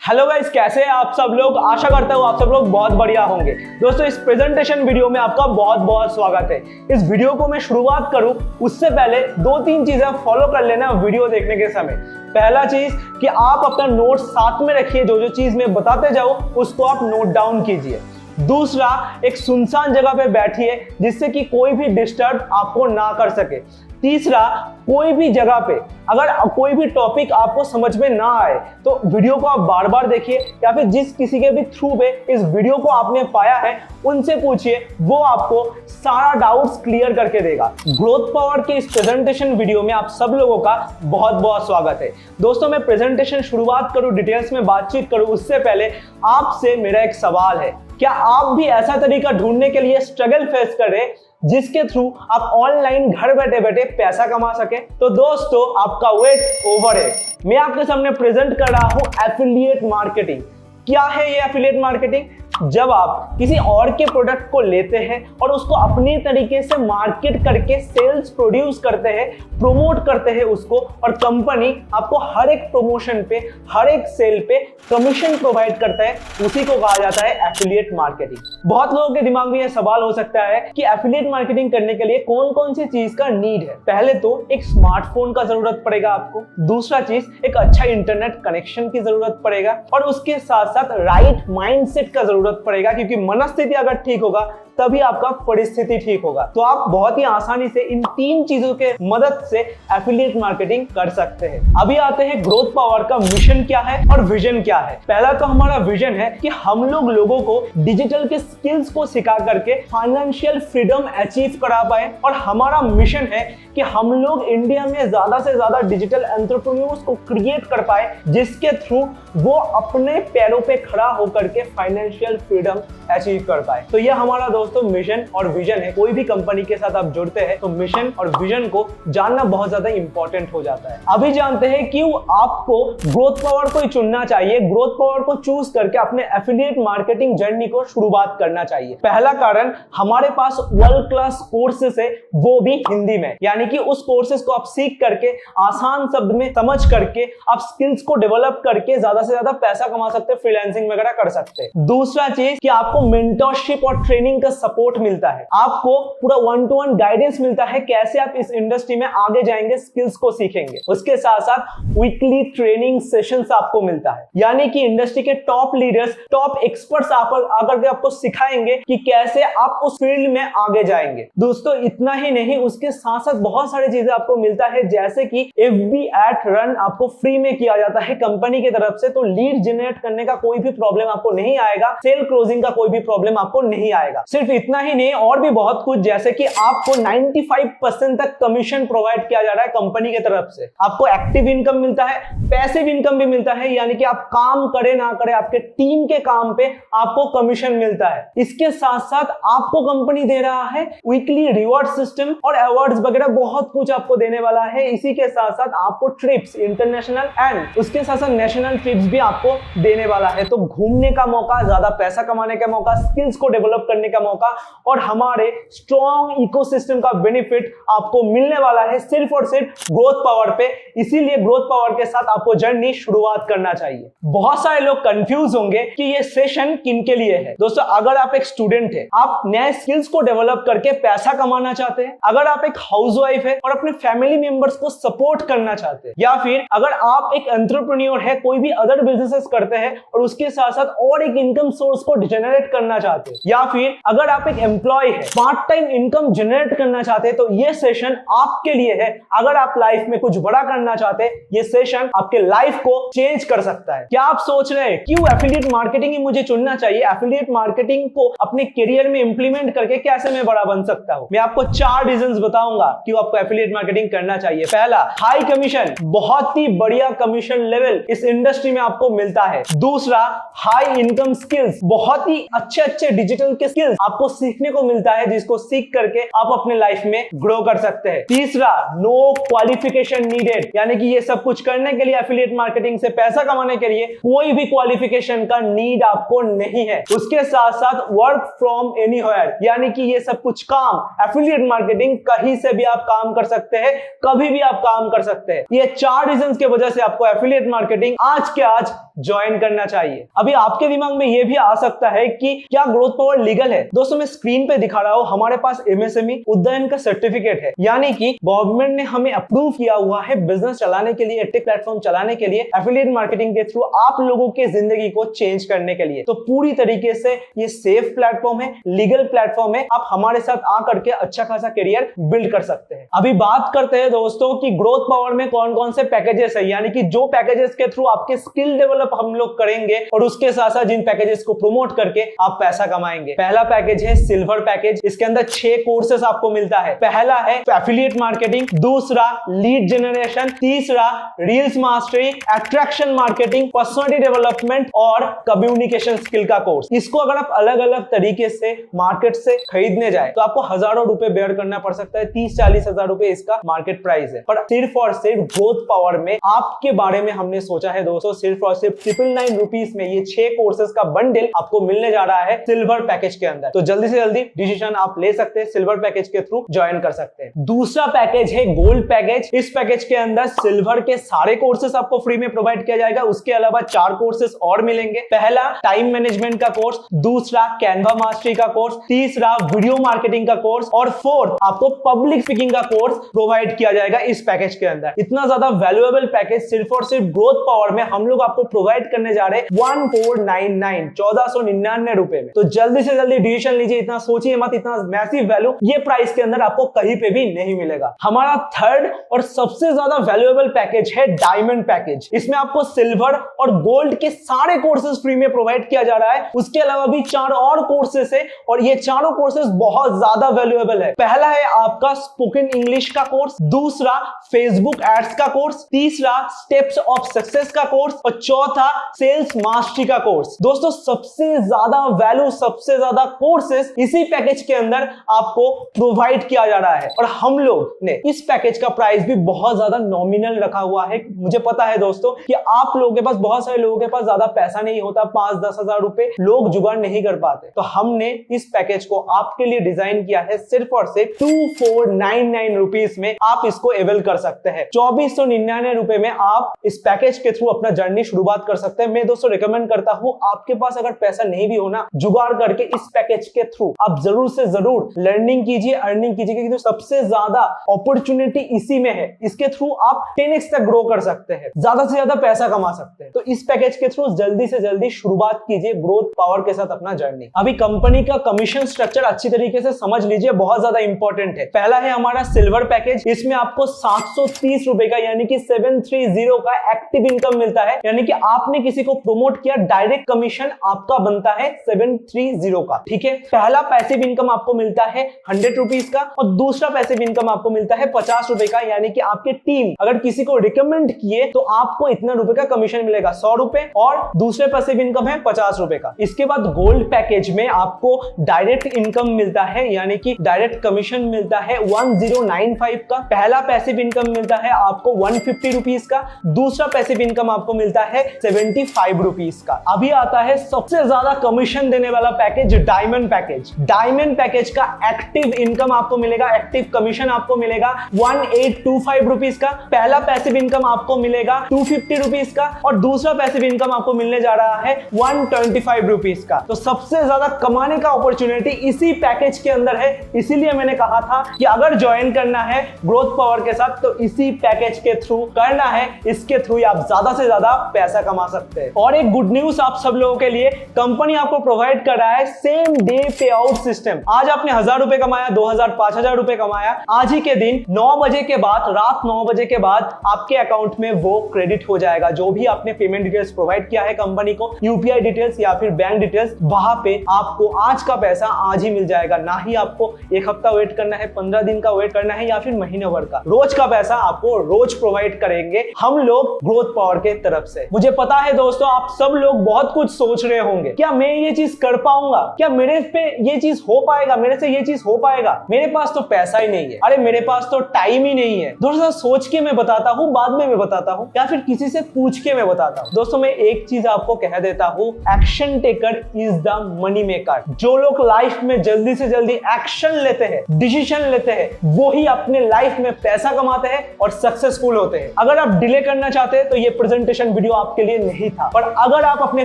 Hello guys, कैसे हैं आप सब लोग। आशा करता हूँ आप सब लोग बहुत बढ़िया होंगे। दोस्तों, इस प्रेजेंटेशन वीडियो में आपका बहुत बहुत स्वागत है। इस वीडियो को मैं शुरुआत करूं उससे पहले दो तीन चीजें फॉलो कर लेना वीडियो देखने के समय। पहला चीज कि आप अपना नोट्स साथ में रखिए, जो जो चीज मैं बताते जाऊं उसको आप नोट डाउन कीजिए। दूसरा, एक सुनसान जगह पे बैठिए जिससे कि कोई भी डिस्टर्ब आपको ना कर सके। तीसरा, कोई भी जगह पे अगर कोई भी टॉपिक आपको समझ में ना आए तो वीडियो को आप बार बार देखिए, या फिर जिस किसी के भी थ्रू पे इस वीडियो को आपने पाया है उनसे पूछिए, वो आपको सारा डाउट्स क्लियर करके देगा। ग्रोथ पावर के इस प्रेजेंटेशन वीडियो में आप सब लोगों का बहुत बहुत स्वागत है। दोस्तों, मैं प्रेजेंटेशन शुरुआत करूं, डिटेल्स में बातचीत करूं उससे पहले आपसे मेरा एक सवाल है। क्या आप भी ऐसा तरीका ढूंढने के लिए स्ट्रगल फेस कर रहे जिसके थ्रू आप ऑनलाइन घर बैठे बैठे पैसा कमा सके? तो दोस्तों, आपका वेट ओवर है। मैं आपके सामने प्रेजेंट कर रहा हूं एफिलिएट मार्केटिंग। क्या है ये एफिलिएट मार्केटिंग? जब आप किसी और के प्रोडक्ट को लेते हैं और उसको अपने तरीके से मार्केट करके सेल्स प्रोड्यूस करते हैं, प्रमोट करते हैं उसको, और कंपनी आपको हर एक प्रमोशन पे, हर एक सेल पे कमीशन प्रोवाइड करता है, उसी को कहा जाता है एफिलिएट मार्केटिंग। बहुत लोगों के दिमाग में यह सवाल हो सकता है कि एफिलिएट मार्केटिंग करने के लिए कौन कौन सी चीज का नीड है। पहले तो एक स्मार्टफोन का जरूरत पड़ेगा आपको। दूसरा चीज, एक अच्छा इंटरनेट कनेक्शन की जरूरत पड़ेगा, और उसके साथ साथ राइट माइंडसेट का जरूरत पड़ेगा, क्योंकि मनस्थिति अगर ठीक होगा तभी आपका परिस्थिति ठीक होगा। तो आप बहुत ही आसानी से इन तीन चीजों के मदद से एफिलिएट मार्केटिंग कर सकते हैं। अभी आते हैं ग्रोथ पावर का मिशन क्या है और विजन क्या है। पहला तो हमारा विजन है कि हम लोगों को डिजिटल के स्किल्स को सिखा करके फाइनेंशियल फ्रीडम अचीव करा पाए, और हमारा मिशन है कि हम लोग इंडिया में ज्यादा से ज्यादा डिजिटल एंटरप्रेन्योर्स को क्रिएट कर पाए, जिसके थ्रू वो अपने पैरों पे खड़ा होकर के फाइनेंशियल फ्रीडम अचीव कर पाए। तो यह हमारा दोस्तों मिशन और विजन है। कोई भी कंपनी के साथ आप जुड़ते हैं तो मिशन और विजन को जानना बहुत ज्यादा इंपॉर्टेंट हो जाता है। अभी जानते हैं क्यों आपको ग्रोथ पावर को ही चुनना चाहिए, ग्रोथ पावर को चूज करके अपने एफिलिएट मार्केटिंग जर्नी को शुरुआत करना चाहिए। पहला कारण, हमारे पास वर्ल्ड क्लास कोर्सेस है, वो भी हिंदी में, यानी कि उस कोर्सेस को आप सीख करके आसान शब्द में समझ करके आप स्किल्स को डेवलप करके ज्यादा से ज्यादा पैसा कमा सकते हैं, फ्रीलांसिंग वगैरह कर सकते हैं। दूसरा चीज कि आपको मेंटरशिप और ट्रेनिंग का सपोर्ट मिलता है, आपको पूरा 1-to-1 गाइडेंस मिलता है कैसे आप इस इंडस्ट्री में आगे जाएंगे, स्किल्स को सीखेंगे। उसके साथ साथ वीकली ट्रेनिंग सेशंस आपको मिलता है, यानी कि इंडस्ट्री के टॉप लीडर्स, टॉप एक्सपर्ट्स आकर के आपको सिखाएंगे कि कैसे आप उस फील्ड में आगे जाएंगे। दोस्तों, इतना ही नहीं, उसके साथ साथ बहुत सारी चीजें आपको मिलता है, जैसे कि FB एड रन आपको फ्री में किया जाता है कंपनी की तरफ से, तो लीड जनरेट करने का कोई भी प्रॉब्लम आपको नहीं आएगा, सेल क्लोजिंग का कोई भी प्रॉब्लम आपको नहीं आएगा। सिर्फ इतना ही नहीं, और भी बहुत कुछ, जैसे कि आपको 95% तक कमीशन प्रोवाइड किया जा रहा है कंपनी की तरफ से। आपको एक्टिव इनकम मिलता है, पैसिव इनकम भी मिलता है, यानी कि आप काम करे ना करे आपके टीम के काम पे आपको कमीशन मिलता है। इसके साथ साथ आपको कंपनी दे रहा है वीकली रिवॉर्ड सिस्टम और अवार्ड्स वगैरह, बहुत कुछ आपको देने वाला है। इसी के साथ साथ आपको ट्रिप्स, इंटरनेशनल एंड उसके साथ साथ नेशनल ट्रिप्स भी आपको देने वाला है। तो घूमने का मौका, ज्यादा पैसा कमाने का मौका, स्किल्स को डेवलप करने का मौका, और हमारे स्ट्रॉन्ग इकोसिस्टम का बेनिफिट आपको मिलने वाला है सिर्फ और सिर्फ ग्रोथ पावर पे। इसीलिए ग्रोथ पावर के साथ आपको जर्नी शुरुआत करना चाहिए। बहुत सारे लोग कंफ्यूज होंगे कि ये सेशन किन के लिए है। दोस्तों, अगर आप एक स्टूडेंट है, आप नए स्किल्स को डेवलप करके पैसा कमाना चाहते हैं, अगर आप एक हाउसवाइफ है और अपने फैमिली मेंबर्स को सपोर्ट करना चाहते हैं, या फिर अगर आप एक एंटरप्रेन्योर है, कोई भी अदर बिजनेसेस करते हैं और उसके साथ साथ और एक इनकम सोर्स को जनरेट करना चाहते हैं, या फिर अगर आप एक एम्प्लॉय है, पार्ट टाइम इनकम जनरेट करना चाहते हैं, तो ये सेशन आपके लिए है। अगर आप लाइफ में कुछ बड़ा करना चाहते हैं, ये सेशन आपके लाइफ को चेंज कर सकता है। क्या आप सोच रहे हैं क्यों एफिलिएट मार्केटिंग ही मुझे चुनना चाहिए, एफिलिएट मार्केटिंग को अपने करियर में इंप्लीमेंट करके कैसे मैं बड़ा बन सकता हूं? मैं आपको 4 रीजंस बताऊंगा क्यों आपको एफिलिएट मार्केटिंग करना चाहिए। पहला, हाई कमीशन, बहुत ही बढ़िया कमीशन लेवल इस इंडस्ट्री में आपको मिलता है। दूसरा, हाई इनकम स्किल्स, बहुत ही अच्छे डिजिटल के स्किल्स आपको सीखने को मिलता है, जिसको सीख करके आप अपने लाइफ में ग्रो कर सकते हैं। तीसरा, नो क्वालिफिकेशन नीडेड, यानी कि ये सब कुछ करने के लिए, एफिलिएट मार्केटिंग से पैसा कमाने के लिए कोई भी क्वालिफिकेशन का नीड आपको नहीं है। उसके साथ साथ वर्क फ्रॉम एनीवेयर, यानी कि ये सब कुछ काम एफिलिएट मार्केटिंग कहीं से भी आप काम कर सकते हैं, कभी भी आप काम कर सकते हैं। ये 4 रीजंस की वजह से आपको एफिलिएट मार्केटिंग आज के आज ज्वाइन करना चाहिए। अभी आपके दिमाग में ये भी आ सकता है कि क्या ग्रोथ पावर लीगल है? दोस्तों मैं स्क्रीन पे दिखा रहा हूं, हमारे पास एमएसएमई उद्यन का सर्टिफिकेट है, यानी कि गवर्नमेंट ने हमें अप्रूव किया हुआ है बिजनेस चलाने के लिए, टेक प्लेटफॉर्म चलाने के लिए, एफिलिएट मार्केटिंग के थ्रू आप लोगों के जिंदगी को चेंज करने के लिए। तो पूरी तरीके से ये सेफ प्लेटफॉर्म है, लीगल प्लेटफॉर्म है, आप हमारे साथ आकर के अच्छा खासा करियर बिल्ड कर सकते हैं। अभी बात करते हैं दोस्तों कि ग्रोथ पावर में कौन कौन से पैकेजेस है, यानी कि जो पैकेजेस के थ्रू आपके स्किल डेवलप हम लोग करेंगे और उसके साथ साथ जिन पैकेजेस को प्रमोट करके आप पैसा कमाएंगे। पहला पैकेज है सिल्वर पैकेज, इसके अंदर 6 कोर्सेस आपको मिलता है। पहला है एफिलिएट मार्केटिंग, दूसरा लीड जनरेशन, तीसरा reels mastery, attraction marketing, personality development और कम्युनिकेशन स्किल का कोर्स। इसको अगर आप अलग अलग तरीके से मार्केट से खरीदने जाए तो आपको हजारों रुपए बेयर करना पड़ सकता है, 30-40 हजार रुपए इसका मार्केट प्राइस है। पर सिर्फ और सिर्फ ग्रोथ पावर में आपके बारे में हमने सोचा है दोस्तों, सिर्फ और सिर्फ 999 रुपीस में ये 6 कोर्सेज का बंडल आपको मिलने जा रहा है सिल्वर पैकेज के अंदर। तो जल्दी से जल्दी डिसीजन आप ले सकते हैं, सिल्वर पैकेज के थ्रू ज्वाइन कर सकते हैं। दूसरा पैकेज है गोल्ड पैकेज। इस पैकेज के अंदर सिल्वर के सारे कोर्सेज आपको फ्री में प्रोवाइड किया जाएगा, उसके अलावा 4 कोर्सेज और मिलेंगे। पहला टाइम मैनेजमेंट का कोर्स, दूसरा कैनवा मास्टरी का कोर्स, तीसरा वीडियो मार्केटिंग का कोर्स और फोर्थ आपको पब्लिक स्पीकिंग का कोर्स प्रोवाइड किया जाएगा इस पैकेज के अंदर। इतना ज्यादा वैल्यूएबल पैकेज सिर्फ और सिर्फ ग्रोथ पावर में हम लोग आपको प्रोवाइड करने जा रहे हैं 1499 रुपए में। तो जल्दी से जल्दी डिसीजन लीजिए, इतना सोचिए मत, इतना मैसिव वैल्यू ये प्राइस के अंदर आपको कहीं पे भी नहीं मिलेगा। हमारा थर्ड और सबसे ज्यादा वैल्यूएबल पैकेज है डायमंड पैकेज। इसमें आपको सिल्वर और गोल्ड के सारे कोर्सेज फ्री में प्रोवाइड किया जा रहा है, उसके अलावा भी 4 और कोर्सेज है और ये चारों कोर्सेज बहुत ज्यादा वैल्यूएबल है। पहला है आपका स्पोकन इंग्लिश का कोर्स, दूसरा फेसबुक एड्स का कोर्स, तीसरा स्टेप्स ऑफ सक्सेस का कोर्स और चौथा सेल्स मास्टरी का कोर्स। दोस्तों सबसे ज्यादा वैल्यू, सबसे ज्यादा कोर्सेस इसी पैकेज के अंदर आपको प्रोवाइड किया जा रहा है और हम लोग ने इस पैकेज का प्राइस भी बहुत ज्यादा नॉमिनल रखा हुआ है। मुझे पता है दोस्तों कि आप लोगों के पास, बहुत सारे लोगों के पास ज्यादा पैसा नहीं होता, 5-10 हजार रुपए लोग जुगाड़ नहीं कर पाते, तो हमने इस पैकेज को आपके लिए डिजाइन किया है। सिर्फ और सिर्फ 2499 रुपीस में आप इसको अवेल कर सकते हैं। 2499 रुपए में आप इस पैकेज के थ्रू अपना जर्नी शुरुआत कर सकते हैं। मैं दोस्तों रिकमेंड करता हूं, आपके पास अगर पैसा नहीं भी होना, जुगाड़ करके इस पैकेज के थ्रू आप जरूर से जरूर लर्निंग कीजिए, अर्निंग कीजिए, क्योंकि तो सबसे ज्यादा अपॉर्चुनिटी इसी में है। इसके थ्रू आप 10x तक ग्रो कर सकते हैं, ज्यादा से ज्यादा पैसा कमा सकते हैं। तो इस पैकेज के थ्रू जल्दी से जल्दी शुरुआत कीजिए ग्रोथ पावर के साथ अपना जर्नी। अभी कंपनी का कमीशन स्ट्रक्चर अच्छी तरीके से समझ लीजिए, बहुत ज्यादा इंपॉर्टेंट है। पहला है हमारा सिल्वर पैकेज, इसमें आपको 730 रुपए का यानी कि 730 का एक्टिव इनकम मिलता है, यानी कि आपने किसी को प्रमोट किया, डायरेक्ट कमीशन आपका बनता है 730 का। ठीक है, पहला पैसिव इनकम आपको मिलता है 100 रुपीज का और दूसरा पैसिव इनकम आपको मिलता है 50 रुपए का, यानी कि आपकी टीम अगर किसी को रिकमेंड किए तो आपको इतना रुपए का कमीशन मिलेगा, 100 रुपए, और दूसरे पैसिव इनकम है 50 रुपए का। इसके बाद गोल्ड पैकेज में आपको डायरेक्ट इनकम मिलता है, यानी कि डायरेक्ट कमीशन मिलता है 1095 का। पहला पैसिव इनकम मिलता है आपको 150 रुपीज का, दूसरा पैसिव इनकम आपको मिलता है 75 रुपीज का। अभी आता है सबसे ज्यादा कमीशन देने वाला package, diamond package. Diamond package का एक्टिव इनकम आपको मिलेगा, एक्टिव कमीशन आपको मिलेगा 1825 रुपीज का। पहला पैसिव इनकम आपको मिलेगा 250 रुपीज का और दूसरा पैसिव इनकम आपको मिलने जा रहा है 125 रुपीज का। तो सबसे ज्यादा कमाने का अपॉर्चुनिटी इसी पैकेज के अंदर है, इसीलिए मैंने कहा था कि अगर ज्वाइन करना है ग्रोथ पावर के साथ तो इसी पैकेज के थ्रू करना है, इसके थ्रू आप ज्यादा से ज्यादा पैसा कमा सकते हैं। और एक गुड न्यूज आप सब लोगों के लिए, कंपनी आपको प्रोवाइड कर रहा है सेम डे पे आउट सिस्टम। आज आपने 1000 रुपए कमाया, 2000, 5000 रुपए कमाया, आज ही के दिन 9 बजे के बाद, रात 9 बजे के बाद आपके अकाउंट में वो क्रेडिट हो जाएगा। जो भी आपने पेमेंट डिटेल्स प्रोवाइड किया है कंपनी को, यूपीआई डिटेल्स या फिर बैंक डिटेल्स, वहां पे आपको आज का पैसा आज ही मिल जाएगा। ना ही आपको एक हफ्ता वेट करना है, 15 दिन का वेट करना है या फिर महीने भर का। रोज का पैसा आपको रोज प्रोवाइड करेंगे हम लोग ग्रोथ पावर के तरफ से। मुझे पता है दोस्तों आप सब लोग बहुत कुछ सोच रहे होंगे, क्या मैं ये चीज कर पाऊंगा, क्या मेरे पे ये चीज हो पाएगा, मेरे से ये चीज हो पाएगा, मेरे पास तो पैसा ही नहीं है, अरे मेरे पास तो टाइम ही नहीं है। दोस्तों सोच के मैं बताता हूँ, बाद में मैं बताता हूँ, या फिर किसी से पूछ के मैं बताता हूँ। दोस्तों मैं एक चीज आपको कह देता हूँ, action taker is the money maker. जो लोग लाइफ में जल्दी से जल्दी एक्शन लेते हैं, डिसीजन लेते हैं, वो ही अपने लाइफ में पैसा कमाते हैं और सक्सेसफुल होते हैं। अगर आप डिले करना चाहते हैं तो ये प्रेजेंटेशन वीडियो आपके लिए नहीं था, पर अगर आप अपने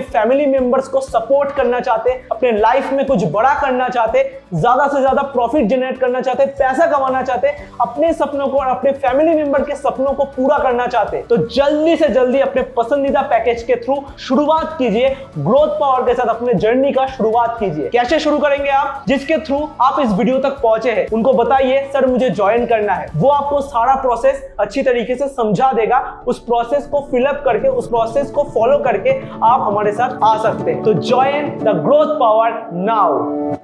फैमिली मेंबर्स को सपोर्ट करना चाहते, अपने लाइफ में कुछ बड़ा करना चाहते, ज्यादा से ज्यादा प्रॉफिट जनरेट करना चाहते, पैसा कमाना चाहते, अपने सपनों को और अपने फैमिली मेंबर के सपनों को पूरा करना चाहते, तो जल्दी से जल्दी अपने पसंदीदा पैकेज के थ्रू शुरुआत कीजिए। ग्रोथ पावर के साथ अपने जर्नी का शुरुआत कीजिए। कैसे शुरू करेंगे आप? जिसके थ्रू आप इस वीडियो तक पहुंचे हैं उनको बताइए सर मुझे ज्वाइन करना है, वो आपको सारा प्रोसेस अच्छी तरीके से समझा देगा। उस प्रोसेस को फिलअप करके, उस प्रोसेस को फॉलो करके आप हमारे साथ आ सकते हैं। तो join the growth power now.